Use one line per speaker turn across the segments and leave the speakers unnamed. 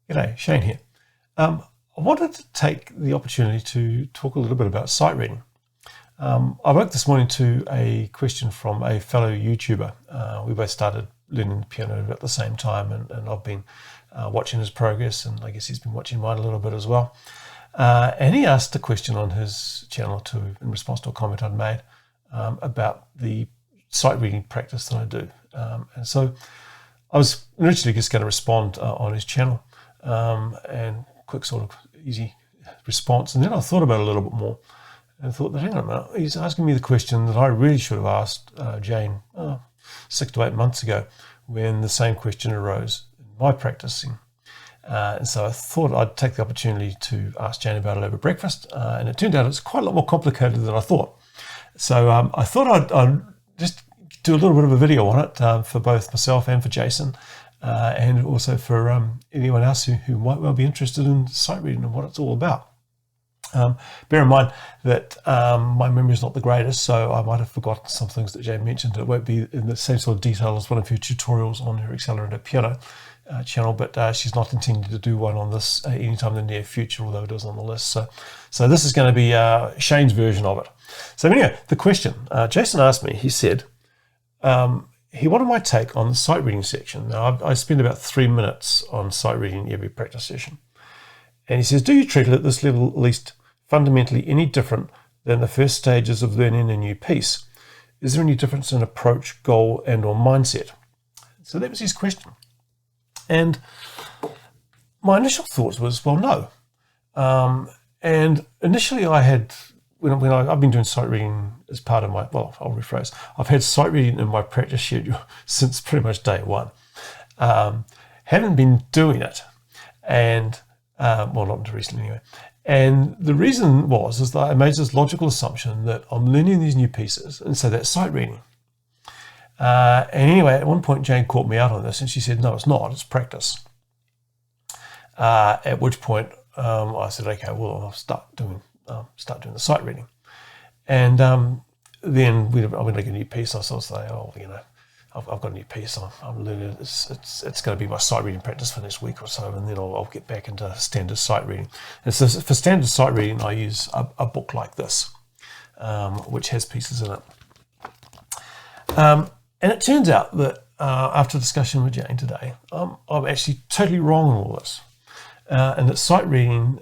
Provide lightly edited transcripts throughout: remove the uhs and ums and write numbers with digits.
G'day, Shane here. I wanted to take the opportunity to talk a little bit about sight reading. I woke this morning to a question from a fellow YouTuber. We both started learning the piano at the same time, and I've been watching his progress, and I guess he's been watching mine a little bit as well. And he asked a question on his channel in response to a comment I'd made about the sight reading practice that I do. And so I was originally just going to respond on his channel and quick sort of easy response. And then I thought about it a little bit more and thought that, hang on a minute, he's asking me the question that I really should have asked Jane 6 to 8 months ago when the same question arose in my practicing. And so I thought I'd take the opportunity to ask Jane about it over breakfast. And it turned out it's quite a lot more complicated than I thought. So I thought I'd just do a little bit of a video on it for both myself and for Jason, and also for anyone else who might well be interested in sight reading and what it's all about. Bear in mind that my memory is not the greatest, so I might have forgotten some things that Jane mentioned. It won't be in the same sort of detail as one of her tutorials on her Accelerator Piano channel, but she's not intending to do one on this anytime in the near future, although it is on the list. So this is going to be Shane's version of it. So anyway, the question, Jason asked me, he said, he wanted my take on the sight reading section. Now, I spend about 3 minutes on sight reading every practice session. And he says, do you treat it at this level at least fundamentally any different than the first stages of learning a new piece? Is there any difference in approach, goal, and or mindset? So that was his question. And my initial thoughts was, well, no. And initially I had, I've been doing sight reading as part of my, well, I'll rephrase, I've had sight reading in my practice schedule since pretty much day one. Haven't been doing it, and, well, not until recently anyway. And the reason is that I made this logical assumption that I'm learning these new pieces, and so that's sight reading. And anyway, at one point Jane caught me out on this, and she said, no, it's not, it's practice. At which point I said, okay, well, I'll start doing the sight reading. And then I went to a new piece. I sort of say, oh, I've got a new piece. I'm learning. It's going to be my sight reading practice for next week or so, and then I'll get back into standard sight reading. And so for standard sight reading, I use a book like this, which has pieces in it. And it turns out that after discussion with Jane today, I'm actually totally wrong on all this, and that sight reading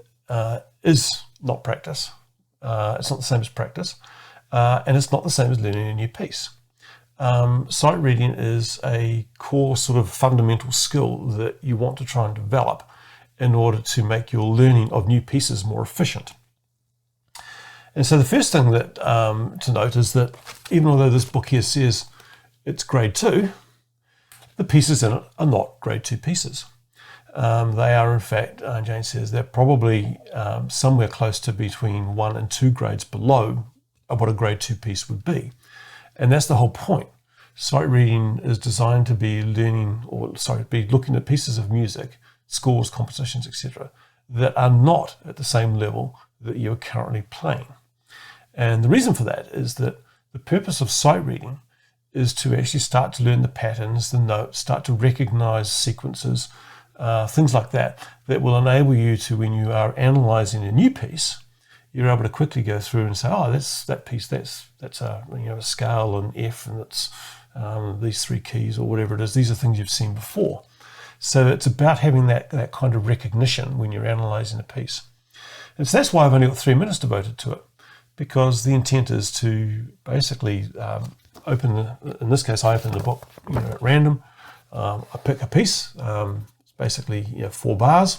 is not practice. It's not the same as practice, and it's not the same as learning a new piece. Sight reading is a core sort of fundamental skill that you want to try and develop in order to make your learning of new pieces more efficient. And so the first thing that to note is that even although this book here says it's grade 2, the pieces in it are not grade 2 pieces. They are, in fact, Jane says, they're probably somewhere close to between 1 and 2 grades below what a grade 2 piece would be. And that's the whole point. Sight reading is designed to be looking at pieces of music, scores, compositions, etc., that are not at the same level that you're currently playing. And the reason for that is that the purpose of sight reading is to actually start to learn the patterns, the notes, start to recognize sequences, things like that will enable you to, when you are analysing a new piece, you're able to quickly go through and say, oh, that's that piece, that's a scale and F, and it's these 3 keys or whatever it is. These are things you've seen before. So it's about having that kind of recognition when you're analysing a piece. And so that's why I've only got 3 minutes devoted to it, because the intent is to basically in this case, I open the book at random. I pick a piece. It's basically 4 bars.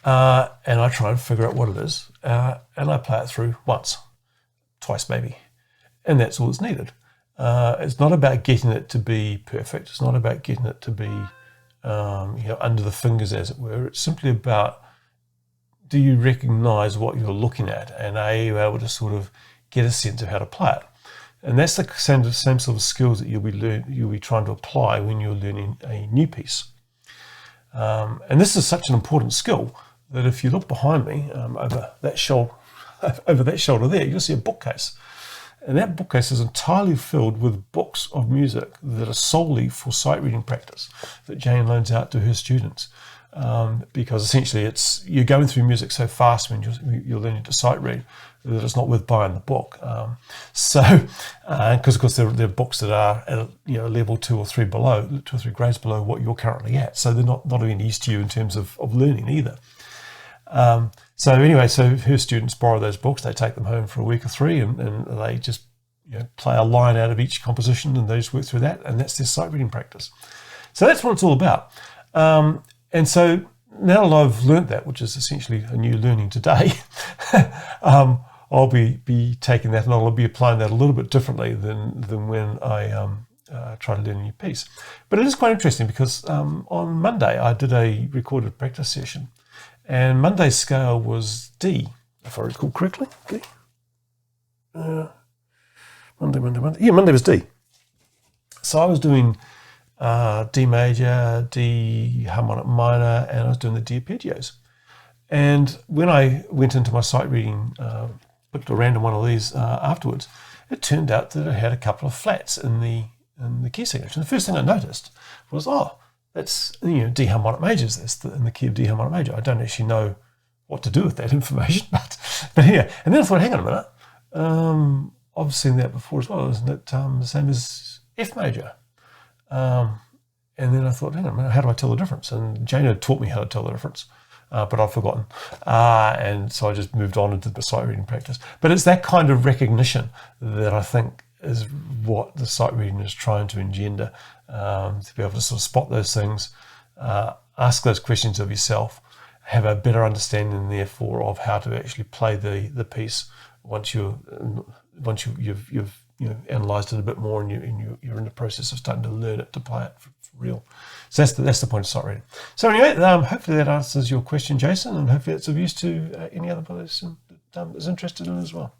And I try and figure out what it is. And I play it through once, twice maybe. And that's all that's needed. It's not about getting it to be perfect. It's not about getting it to be under the fingers, as it were. It's simply about, do you recognise what you're looking at? And are you able to sort of get a sense of how to play it? And that's the same sort of skills that you'll be trying to apply when you're learning a new piece. And this is such an important skill that if you look behind me, over that shoulder there, you'll see a bookcase. And that bookcase is entirely filled with books of music that are solely for sight reading practice that Jane loans out to her students. because essentially you're going through music so fast when you're learning to sight read that it's not worth buying the book. Because of course there are books that are at level 2 or 3 grades below what you're currently at, so they're not of any use to you in terms of learning either. So her students borrow those books, they take them home for a week or 3, and they just play a line out of each composition, and they just work through that, and that's their sight reading practice. So that's what it's all about. And so now that I've learnt that, which is essentially a new learning today, I'll be taking that and I'll be applying that a little bit differently than when I try to learn a new piece. But it is quite interesting because on Monday I did a recorded practice session, and Monday's scale was D, if I recall correctly. D. Monday. Yeah, Monday was D. So I was doing D major, D harmonic minor, and I was doing the D arpeggios. And when I went into my sight reading, picked a random one of these afterwards, it turned out that it had a couple of flats in the key signature. And the first thing I noticed was, that's D harmonic majors. That's in the key of D harmonic major. I don't actually know what to do with that information, but yeah. And then I thought, hang on a minute, I've seen that before as well, isn't it? The same as F major. And then I thought, hang on a minute, how do I tell the difference? And Jane had taught me how to tell the difference, but I'd forgotten. And so I just moved on and did the sight reading practice. But it's that kind of recognition that I think is what the sight reading is trying to engender, to be able to sort of spot those things, ask those questions of yourself, have a better understanding, therefore, of how to actually play the piece once you've analysed it a bit more, and you're in the process of starting to learn it, to play it for real. So that's the point of sight reading. So anyway, hopefully that answers your question, Jason, and hopefully it's of use to any other person that is interested in it as well.